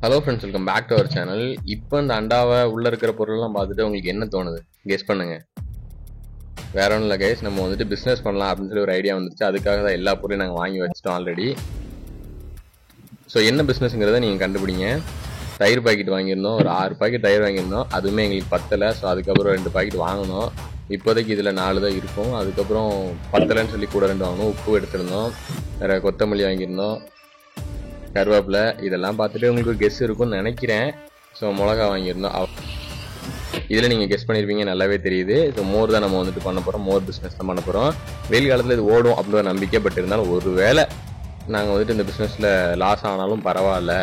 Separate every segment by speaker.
Speaker 1: Hello friends, welcome back to our channel. இப்போ இந்த அண்டாவை உள்ளே இருக்கிற பொருள்லாம் பார்த்துட்டு உங்களுக்கு என்ன தோணுது? கெஸ் பண்ணுங்க. வேற ஒன்றும் இல்லை கைஸ், நம்ம வந்துட்டு பிஸ்னஸ் பண்ணலாம் அப்படின்னு சொல்லி ஒரு ஐடியா வந்துருச்சு. அதுக்காக தான் எல்லா பொருளையும் நாங்கள் வாங்கி வச்சிட்டோம் ஆல்ரெடி. ஸோ என்ன பிஸ்னஸ்ங்கிறத நீங்கள் கண்டுபிடிங்க. தயிர் பாக்கெட் வாங்கியிருந்தோம், ஒரு 6 பாக்கெட் தயிர் வாங்கியிருந்தோம். அதுவுமே எங்களுக்கு பத்தலை. ஸோ அதுக்கப்புறம் 2 பாக்கெட் வாங்கினோம். இப்போதைக்கு இதில் 4 தான் இருக்கும். அதுக்கப்புறம் பத்தலைன்னு சொல்லி கூட 2 வாங்கணும். உப்பு எடுத்திருந்தோம், வேறு கொத்தமல்லி வாங்கியிருந்தோம், கருவேப்பிலை. இதெல்லாம் பார்த்துட்டு உங்களுக்கு ஒரு கெஸ் இருக்கும்னு நினைக்கிறேன். ஸோ மிளகா வாங்கியிருந்தோம். இதில் நீங்கள் கெஸ் பண்ணியிருப்பீங்க, நல்லாவே தெரியுது. ஸோ மோர் தான் நம்ம வந்துட்டு பண்ண போகிறோம். மோர் பிஸ்னஸ் தான் பண்ண போகிறோம். வெயில் காலத்தில் இது ஓடும் அப்படின்ற நம்பிக்கை. பட் இருந்தாலும் ஒரு வேளை நாங்கள் வந்துட்டு இந்த பிஸ்னஸில் லாஸ் ஆனாலும் பரவாயில்ல,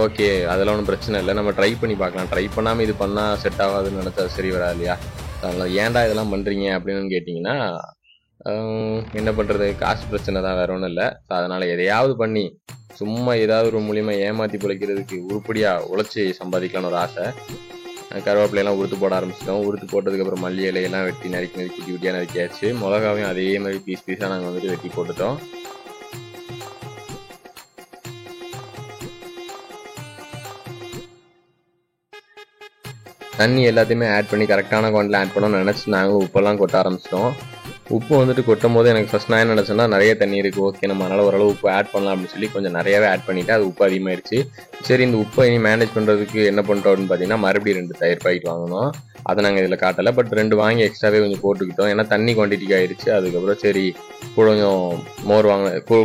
Speaker 1: ஓகே, அதெல்லாம் ஒன்றும் பிரச்சனை இல்லை. நம்ம ட்ரை பண்ணி பார்க்கலாம். ட்ரை பண்ணாமல் இது பண்ணால் செட் ஆகாதுன்னு நினச்சா சரி வராது இல்லையா? அதனால் ஏன்டா இதெல்லாம் பண்ணுறீங்க அப்படின்னு கேட்டிங்கன்னா, என்ன பண்ணுறது, காசு பிரச்சனை தான், வேற ஒன்றும் இல்லை. ஸோ அதனால் எதையாவது பண்ணி சும்மா ஏதாவது ஒரு மூலியமா ஏமாற்றி பிழைக்கிறதுக்கு உருப்படியாக உழைச்சி சம்பாதிக்கலான்னு ஒரு ஆசை. கருவேப்பிலையெல்லாம் உறுத்து போட ஆரம்பிச்சிட்டோம். உறுத்து போட்டதுக்கப்புறம் மல்லி இலையெல்லாம் வெட்டி நறுக்கி குட்டி குட்டியாக நறுக்கியாச்சு. மிளகாவையும் அதே மாதிரி பீஸாக நாங்கள் வந்துட்டு வெட்டி போட்டுட்டோம். தண்ணி எல்லாத்தையுமே ஆட் பண்ணி கரெக்டான குவான்டிட்டியில் ஆட் பண்ணோம்னு நினச்சி நாங்களும் உப்பெல்லாம் கொட்ட ஆரம்பிச்சிட்டோம். உப்பு வந்துட்டு கொட்டும் போது எனக்கு ஃபஸ்ட் நான் என்ன நினச்சேன்னா, நிறைய தண்ணி இருக்குது, ஓகே நம்ம அதனால் ஓரளவு உப்பு ஆட் பண்ணலாம் அப்படின்னு சொல்லி கொஞ்சம் நிறையாவே ஆட் பண்ணிவிட்டு அது உப்பு அதிகமாகிடுச்சு. சரி, இந்த உப்பை இனி மேனேஜ் பண்ணுறதுக்கு என்ன பண்ணுறோம் அப்படின்னு பார்த்தீங்கன்னா, மறுபடியும் 2 தயிர் பாக்கெட் வாங்கணும். அதை நாங்கள் இதில் காட்டலை, பட் 2 வாங்கி எக்ஸ்ட்ராவே கொஞ்சம் போட்டுக்கிட்டோம். ஏன்னா தண்ணி குவான்டிட்டிக்கு ஆயிடுச்சு. அதுக்கப்புறம் சரி, கூட கொஞ்சம் மோர்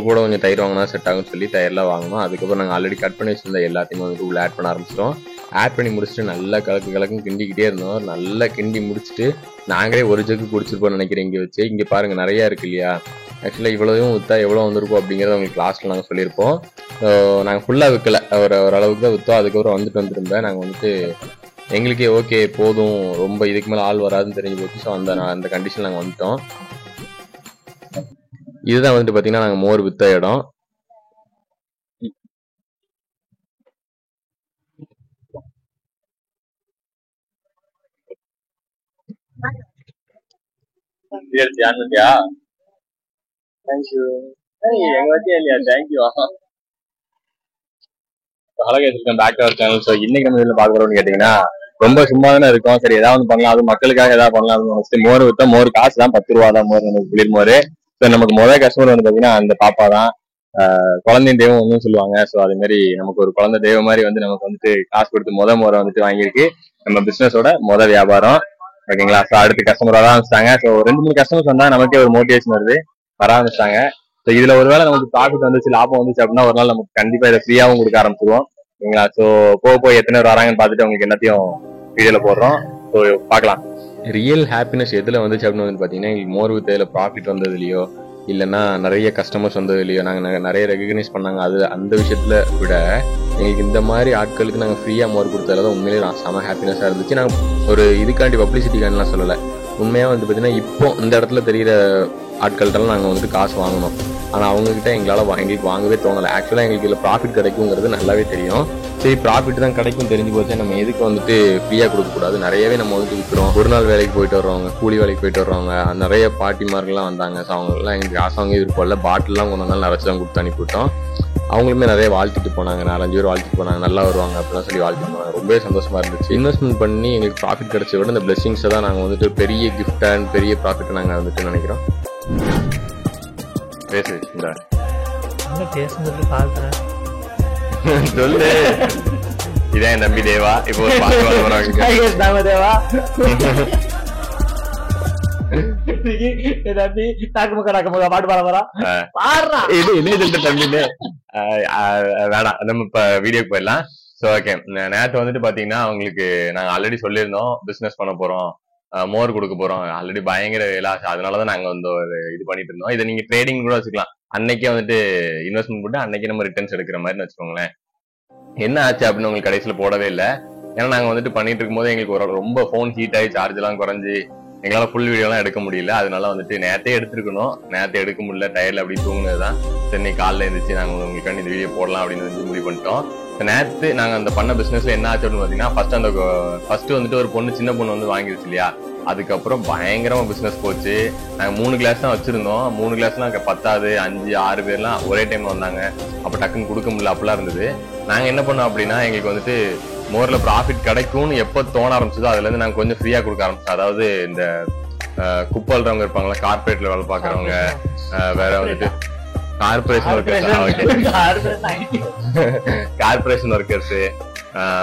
Speaker 1: கூட கொஞ்சம் தயிர் வாங்கினா செட் ஆகும்னு சொல்லி தயிரெலாம் வாங்கணும். அதுக்கப்புறம் நாங்கள் ஆல்ரெடி கட் பண்ணி வச்சுருந்த எல்லாத்தையுமே வந்துட்டு உள்ள ஆட் பண்ண ஆரம்பிச்சிட்டோம். ஆட் பண்ணி முடிச்சுட்டு நல்லா கலக்குன்னு கிண்டிக்கிட்டே இருந்தோம். நல்லா கிண்டி முடிச்சுட்டு நாங்களே ஒரு ஜக்கு குடிச்சிருப்போம்னு நினைக்கிறேன். இங்கே வச்சு இங்கே பாருங்கள், நிறையா இருக்குது இல்லையா? ஆக்சுவலாக இவ்வளோவும் விற்றா எவ்வளோ வந்திருக்கும் அப்படிங்கிறத உங்களுக்கு லாஸ்ட்டில் நாங்கள் சொல்லியிருப்போம். ஸோ நாங்கள் ஃபுல்லாக விற்கலை, ஓரளவுக்கு தான் விற்றோம். அதுக்கப்புறம் வந்துருந்தேன். நாங்கள் வந்துட்டு எங்களுக்கே ஓகே போதும், ரொம்ப இதுக்கு மேலே ஆள் வராதுன்னு தெரிஞ்சு போச்சு. ஸோ அந்த கண்டிஷன் நாங்கள் வந்துட்டோம். இதுதான் வந்துட்டு பார்த்தீங்கன்னா நாங்கள் மோர் விற்ற இடம். இன்னைக்கு நம்ம இதுல பாக்குறோம்னு கேட்டீங்கன்னா, ரொம்ப சும்மா தானே இருக்கும். சரி, ஏதாவது பண்ணலாம், அது மக்களுக்காக ஏதாவது பண்ணலாம் அப்படின்னு நினைச்சிட்டு மோர் வித்தா. மோர் காசு தான் 10 ரூபா தான் மோர், நமக்கு குளிர் மோர். ஸோ நமக்கு முதல் கஸ்டமர் வந்து பாத்தீங்கன்னா அந்த பாப்பா தான். குழந்தையும் தெய்வம் ஒன்றும் சொல்லுவாங்க. ஸோ அதே மாதிரி நமக்கு ஒரு குழந்தை தெய்வம் மாதிரி வந்து நமக்கு வந்துட்டு காசு கொடுத்து மோரை வந்துட்டு வாங்கியிருக்கு. நம்ம பிசினஸோட வியாபாரம், ஓகேங்களா? ஸோ அடுத்த கஸ்டமர் வர ஆரம்பிச்சிட்டாங்க. ஸோ 2-3 கஸ்டமர்ஸ் வந்தா நமக்கே ஒரு மோட்டிவேஷன் வருது, வர ஆரம்பிச்சிட்டாங்க. ஸோ இதுல ஒருவேளை நமக்கு ப்ராஃபிட் வந்துச்சு, லாபம் வந்துச்சு அப்படின்னா ஒரு நாள் நமக்கு கண்டிப்பா இதை ஃப்ரீயாவும் கொடுக்க ஆரம்பிச்சிருவோம், ஓகேங்களா? ஸோ போக எத்தனை பேர் வராங்கன்னு பார்த்துட்டு உங்களுக்கு எல்லாத்தையும் வீடியோல போடுறோம். ஸோ பார்க்கலாம். ரியல் ஹாப்பினஸ் எதுல வந்துச்சு அப்படின்னு வந்து பாத்தீங்கன்னா, எங்களுக்கு மோர் வித்தையில ப்ராஃபிட் வந்தது இல்லையோ, இல்லைன்னா நிறைய கஸ்டமர்ஸ் வந்தது இல்லையோ, நாங்கள் நிறைய ரெகக்னைஸ் பண்ணாங்க, அது அந்த விஷயத்துல விட எங்களுக்கு இந்த மாதிரி ஆட்களுக்கு நாங்கள் ஃப்ரீயாக மோர் கொடுத்ததுல தான் உண்மையிலே செம ஹாப்பினஸாக இருந்துச்சு. நாங்கள் ஒரு இதுக்காண்டி பப்ளிசிட்டிக்காண்டிலாம் சொல்லலை. உண்மையாக வந்து பார்த்தீங்கன்னா இப்போ இந்த இடத்துல தெரிகிற ஆட்கள்கிட்டலாம் நாங்கள் வந்துட்டு காசு வாங்கணும். ஆனால் அவங்ககிட்ட எங்களுக்கு வாங்கவே தோணலை. ஆக்சுவலாக எங்களுக்கு இதில் ப்ராஃபிட் கிடைக்குங்கிறது நல்லாவே தெரியும். சரி, ப்ராஃபிட் தான் கிடைக்கும் தெரிஞ்சு போச்சு, நம்ம எதுக்கு வந்துட்டு ஃப்ரீயாக கொடுக்கக்கூடாது. நிறையவே நம்ம வந்துட்டு விற்கிறோம். ஒரு நாள் வேலைக்கு போயிட்டு வர்றவங்க, கூலி வேலைக்கு போயிட்டு வர்றவங்க, நிறைய பாட்டிமார்கள்லாம் வந்தாங்க. ஸோ அவங்களாம் எங்களுக்கு காசு வாங்கி விருப்பம், பாட்டிலாம் கொண்டு வந்தாலும் நிறைச்சு தான் கொடுத்து அனுப்பிவிட்டோம். அவங்களுமே நிறைய வாழ்த்திட்டு போனாங்க, 4-5 பேர் வாழ்த்திட்டு போனாங்க, நல்லா வருவாங்க அப்படிலாம் சொல்லி வாழ்த்திட்டு போனாங்க. ரொம்பவே சந்தோஷமா இருந்துச்சு. இன்வெஸ்ட்மெண்ட் பண்ணி எங்களுக்கு ப்ராஃபிட் கிடைச்ச விட இந்த பிளெஸிங்ஸை தான் நாங்கள் வந்துட்டு பெரிய கிஃப்ட் அண்ட் பெரிய ப்ராஃபிட்டை நாங்கள் வந்துட்டு நினைக்கிறோம். பேசு இந்த
Speaker 2: பேசுறது பார்க்குறேன்
Speaker 1: சொல்லு. இதான் என் தம்பி தேவா. இப்போ ஒரு பாட்டு
Speaker 2: தேவா பாட்டு பாட போறா.
Speaker 1: தம்பின்னு வேணாம், நம்ம இப்ப வீடியோக்கு போயிடலாம். ஸோ ஓகே, நேற்று வந்துட்டு பாத்தீங்கன்னா அவங்களுக்கு நாங்க ஆல்ரெடி சொல்லியிருந்தோம் பிசினஸ் பண்ண போறோம், மோர் கொடுக்க போறோம். ஆல்ரெடி பயங்கர லாஸ், அதனாலதான் நாங்க வந்து ஒரு இது பண்ணிட்டு இருந்தோம். இதை நீங்க ட்ரேடிங் கூட வச்சுக்கலாம். அன்னைக்கே வந்துட்டு இன்வெஸ்ட்மெண்ட் போட்டு அன்னைக்கு நம்ம ரிட்டர்ன்ஸ் எடுக்கிற மாதிரி வச்சுக்கோங்களேன். என்ன ஆச்சு அப்படின்னு உங்களுக்கு கடைசியில் போடவே இல்லை. ஏன்னா நாங்க வந்துட்டு பண்ணிட்டு இருக்கும்போது எங்களுக்கு ரொம்ப ஃபோன் ஹீட் ஆகி சார்ஜ் எல்லாம் குறைஞ்சி எங்களால் ஃபுல் வீடியோலாம் எடுக்க முடியல. அதனால வந்துட்டு நேரத்தே எடுத்துருக்கணும், நேரத்தை எடுக்க முடியல, டயர்ல அப்படி தூங்குனதுதான். சரி, காலைல இருந்துச்சு நாங்கள் உங்களுக்கு இந்த வீடியோ போடலாம் அப்படின்னு முடிவு பண்ணிட்டோம். நேற்று நாங்கள் அந்த பண்ண பிசினஸ்ல என்ன ஆச்சு அப்படின்னு பார்த்தீங்கன்னா, ஃபர்ஸ்ட் வந்துட்டு ஒரு பொண்ணு, சின்ன பொண்ணு வந்து வாங்கிருச்சு இல்லையா? அதுக்கப்புறம் பயங்கரமா பிசினஸ் போச்சு. நாங்க 3 கிளாஸ் தான் வச்சிருந்தோம். 3 கிளாஸ்லாம் பத்தாது, 5 6 பேர்லாம் ஒரே டைம் வந்தாங்க. அப்ப டக்குன்னு கொடுக்க முடியல, அப்படிலாம் இருந்தது. நாங்க என்ன பண்ணோம் அப்படின்னா, எங்களுக்கு வந்துட்டு மோர்ல ப்ராஃபிட் கிடைக்கும்னு எப்ப தோண ஆரம்பிச்சதோ அதுல இருந்து நாங்க கொஞ்சம் ஃப்ரீயா கொடுக்க ஆரம்பிச்சோம். அதாவது இந்த குப்பை அள்ளுறவங்க இருப்பாங்களா, கார்பரேட்ல வேலை பாக்குறவங்க, வேற வந்துட்டு கார்பரேஷன் ஒர்க்கர்ஸ்,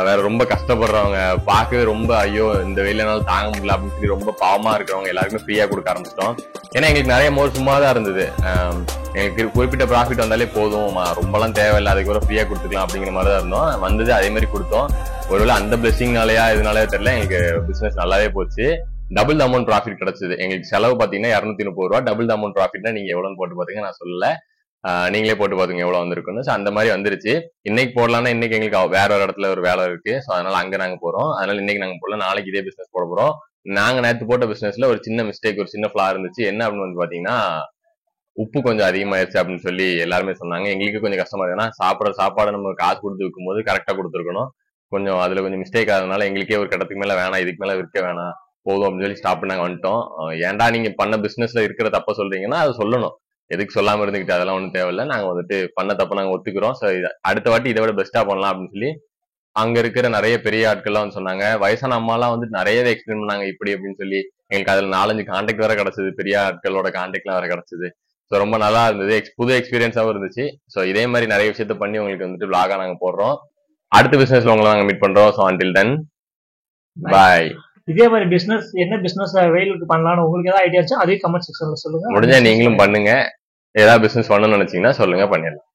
Speaker 1: வேற ரொம்ப கஷ்டப்படுறவங்க, பார்க்கவே ரொம்ப ஐயோ இந்த வெயிலனால தாங்க முடியல அப்படின்னு சொல்லி ரொம்ப பாவமா இருக்கிறவங்க எல்லாருக்குமே ஃப்ரீயா கொடுக்க ஆரம்பிச்சிட்டோம். ஏன்னா எங்களுக்கு நிறைய மோர் சும்மா தான் இருந்தது. எங்களுக்கு குறிப்பிட்ட ப்ராஃபிட் வந்தாலே போதும், ரொம்பலாம் தேவையில்லை, அதுக்கு கூட ஃப்ரீயா கொடுத்துக்கலாம் அப்படிங்கிற மாதிரி தான் இருந்தோம். வந்தது அதே மாதிரி கொடுத்தோம். ஒருவேளை அந்த பிளெஸிங்னாலயா இதனாலே தெரியல, எங்களுக்கு பிசினஸ் நல்லாவே போச்சு. டபுள் த அமௌண்ட் ப்ராஃபிட் கிடைச்சது. எங்களுக்கு செலவு பாத்தீங்கன்னா 230 ரூபா. டபுள் த அமௌண்ட் ப்ராஃபிட்னா நீங்க எவ்வளவுன்னு போட்டு பாத்தீங்க, நான் சொல்லல, நீங்களே போட்டு பாத்துங்க எவ்வளவு வந்திருக்குன்னு. அந்த மாதிரி வந்துருச்சு. இன்னைக்கு போடலாம்னா இன்னைக்கு எங்களுக்கு வேற ஒரு இடத்துல ஒரு வேலை இருக்கு. சோ அதனால அங்க நாங்க போறோம். அதனால இன்னைக்கு நாங்க போடல, நாளைக்கு இதே பிசினஸ் போட போறோம். நாங்க நேத்து போட்ட பிசினஸ்ல ஒரு சின்ன மிஸ்டேக், ஒரு சின்ன ஃபிளா இருந்துச்சு. என்ன அப்படின்னு வந்து பாத்தீங்கன்னா, உப்பு கொஞ்சம் அதிகமாயிருச்சு அப்படின்னு சொல்லி எல்லாருமே சொன்னாங்க. எங்களுக்கு கொஞ்சம் கஷ்டமா இருக்கு. ஏன்னா சாப்பாடு நம்ம காசு கொடுத்து விற்கும் போது கரெக்டா கொடுத்துருக்கணும். கொஞ்சம் அதுல கொஞ்சம் மிஸ்டேக் ஆகுதுனால எங்களுக்கே ஒரு கட்டத்துக்கு மேல வேணாம், இதுக்கு மேல விற்க வேணாம், போதும் அப்படின்னு சொல்லி ஸ்டாப் பண்ணாங்க, வந்துட்டோம். ஏன்டா நீங்க பண்ண பிசினஸ்ல இருக்கிற தப்ப சொல்றீங்கன்னா அது சொல்லணும். எதுக்கு சொல்லாம இருந்துகிட்டு அதெல்லாம் ஒண்ணும் தேவையில்லை. நாங்க வந்துட்டு பண்ண தப்ப நாங்க ஒத்துக்கிறோம். சோ அடுத்த வாட்டி இதை விட பெஸ்டா பண்ணலாம் அப்படின்னு சொல்லி அங்க இருக்கிற நிறைய பெரிய ஆட்கள்லாம் வந்து சொன்னாங்க. வயசான அம்மாலாம் வந்து நிறையவே எக்ஸ்பிளைன் பண்ணாங்க இப்படி அப்படின்னு சொல்லி. எங்களுக்கு அதுல 4-5 கான்டாக்ட் வேற கிடைச்சது, பெரிய ஆட்களோட கான்டாக்ட்லாம் வேற கிடைச்சது. ஸோ ரொம்ப நல்லா இருந்தது, புது எக்ஸ்பீரியன்ஸாவும் இருந்துச்சு. ஸோ இதே மாதிரி நிறைய விஷயத்த பண்ணி உங்களுக்கு வந்துட்டு vlog-ஆ நாங்க போடுறோம். அடுத்த பிசினஸ்ல உங்களை நாங்க மீட் பண்றோம். So until then bye.
Speaker 2: இதே மாதிரி பிசினஸ் என்ன பிசினஸ் வெயிலுக்கு பண்ணலாம்னு உங்களுக்கு ஏதாவது ஐடியா இருந்துச்சு அதையும் கமெண்ட் செக்ஷன்ல சொல்லுங்க.
Speaker 1: முடிஞ்சா நீங்களும் பண்ணுங்க. ஏதாவது பிசினஸ் பண்ணணும்னு நினைச்சீங்கன்னா சொல்லுங்க, பண்ணிடலாம்.